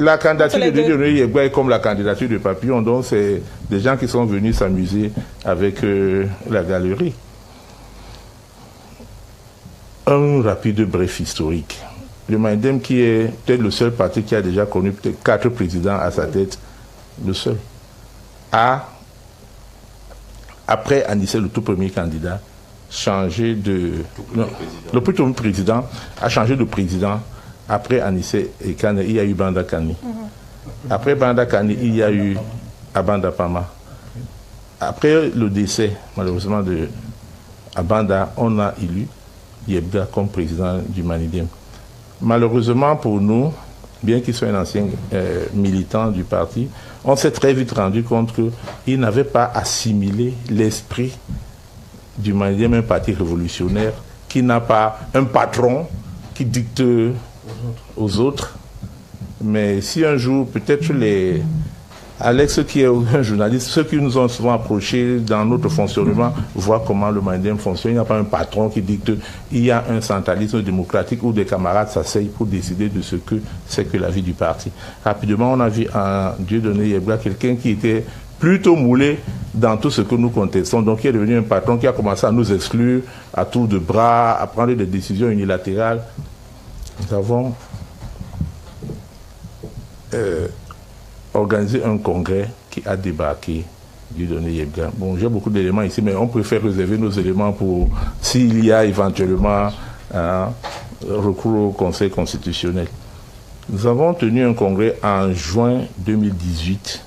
La candidature de Dieudonné Yebga est comme la candidature de Papillon, donc c'est des gens qui sont venus s'amuser avec la galerie. Un rapide bref historique. Le Mindem, qui est peut-être le seul parti qui a déjà connu peut-être 4 présidents à sa tête, le seul, a, après Anissé, le tout premier candidat, changé de... Le tout président a changé de président. Après Anissé et Kane, il y a eu Banda Kani. Après Banda Kani, il y a eu Abanda Pama. Après le décès, malheureusement, de Abanda, on a élu Yebga comme président du Manidem. Malheureusement pour nous, bien qu'il soit un ancien militant du parti, on s'est très vite rendu compte qu'il n'avait pas assimilé l'esprit du Manidem, un parti révolutionnaire qui n'a pas un patron qui dicte aux autres. Mais si un jour, peut-être Alex, qui est un journaliste, ceux qui nous ont souvent approchés dans notre fonctionnement, voient comment le Mindem fonctionne. Il n'y a pas un patron qui dicte. Il y a un centralisme démocratique où des camarades s'asseyent pour décider de ce que c'est que la vie du parti. Rapidement, on a vu en Dieudonné Yebga quelqu'un qui était plutôt moulé dans tout ce que nous contestons. Donc, qui est devenu un patron qui a commencé à nous exclure à tour de bras, à prendre des décisions unilatérales. Nous avons organisé un congrès qui a débarqué Dieudonné Yebga. Bon, j'ai beaucoup d'éléments ici, mais on préfère réserver nos éléments pour s'il y a éventuellement recours au Conseil constitutionnel. Nous avons tenu un congrès en juin 2018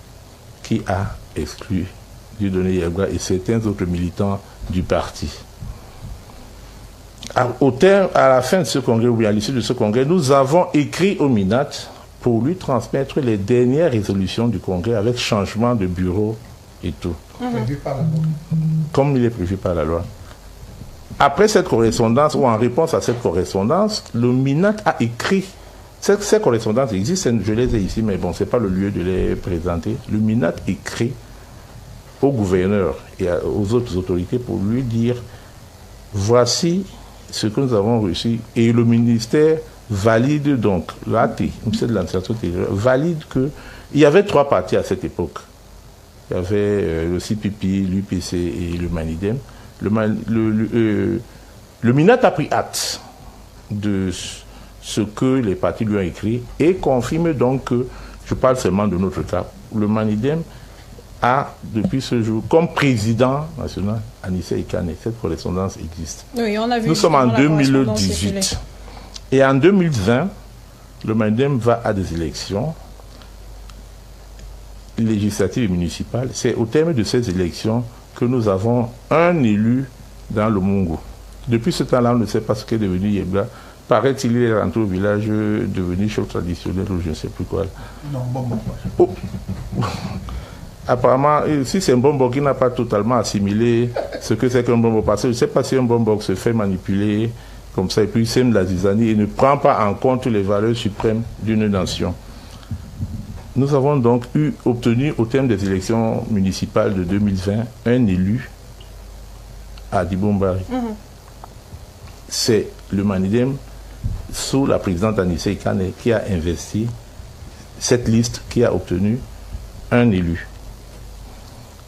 qui a exclu Dieudonné Yebga et certains autres militants du parti. À la fin de ce congrès, ou à l'issue de ce congrès, nous avons écrit au MINAT pour lui transmettre les dernières résolutions du congrès avec changement de bureau et tout. Prévu par la loi. Comme il est prévu par la loi. Après cette correspondance, ou en réponse à cette correspondance, le MINAT a écrit. Ces correspondances existent, je les ai ici, mais bon, ce n'est pas le lieu de les présenter. Le MINAT écrit au gouverneur et aux autres autorités pour lui dire voici ce que nous avons reçu. Et le ministère valide donc, l'AT, le ministère de l'administration territoriale, valide qu'il y avait 3 partis à cette époque. Il y avait le CPP, l'UPC et le Manidem. Le MINAT a pris acte de ce que les partis lui ont écrit et confirme donc que, je parle seulement de notre cas, le Manidem a, depuis ce jour, comme président national, Anissé Kane. Cette correspondance existe. Oui, on a vu. Nous sommes en 2018. Et en 2020, le Manidem va à des élections législatives et municipales. C'est au terme de ces élections que nous avons un élu dans le Mungo. Depuis ce temps-là, on ne sait pas ce qu'est devenu Yebga. Paraît-il, il est rentré au village devenu chef traditionnel ou je ne sais plus quoi. Non, bon. Oh. Apparemment, si c'est un bonbon qui n'a pas totalement assimilé ce que c'est qu'un bonbon, parce que je ne sais pas si un bonbon se fait manipuler comme ça, et puis il sème la zizanie et ne prend pas en compte les valeurs suprêmes d'une nation. Nous avons donc obtenu, au terme des élections municipales de 2020, un élu à Dibombari. C'est le Manidem, sous la présidente Anissé Kane, qui a investi cette liste, qui a obtenu un élu.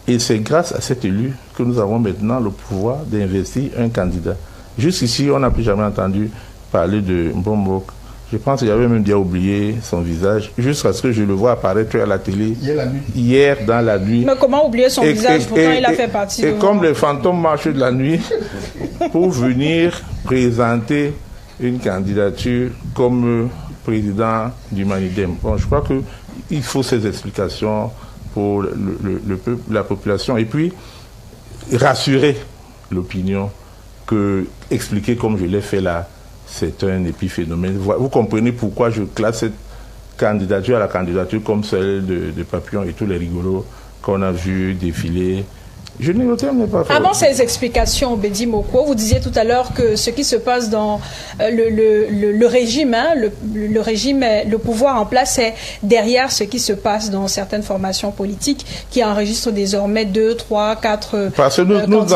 Et c'est grâce à cet élu que nous avons maintenant le pouvoir d'investir un candidat. Jusqu'ici, on n'a plus jamais entendu parler de Mbombok. Je pense qu'il y avait même déjà oublié son visage, jusqu'à ce que je le vois apparaître à la télé hier dans la nuit. Mais comment oublier son visage? Pourtant, il a fait partie de... Et comme les fantômes marchent de la nuit, pour venir présenter une candidature comme président du Manidem. Bon, je crois qu'il faut ces explications pour le peuple, la population, et puis rassurer l'opinion que expliquer comme je l'ai fait là, c'est un épiphénomène. Vous comprenez pourquoi je classe cette candidature à la candidature comme celle de Papillon et tous les rigolos qu'on a vu défiler Je n'ai le terme n'est pas fort. Avant ces explications, Bédi Moko, vous disiez tout à l'heure que ce qui se passe dans le régime, hein, le régime, le pouvoir en place est derrière ce qui se passe dans certaines formations politiques qui enregistrent désormais 2, 3, 4 Parce que nous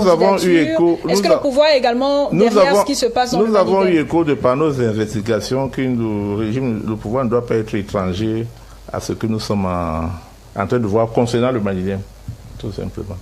avons eu écho. Est-ce que le pouvoir est également derrière ce qui se passe dans le Mali? Nous avons eu écho de par nos investigations que le pouvoir ne doit pas être étranger à ce que nous sommes en train de voir concernant le Malien, tout simplement.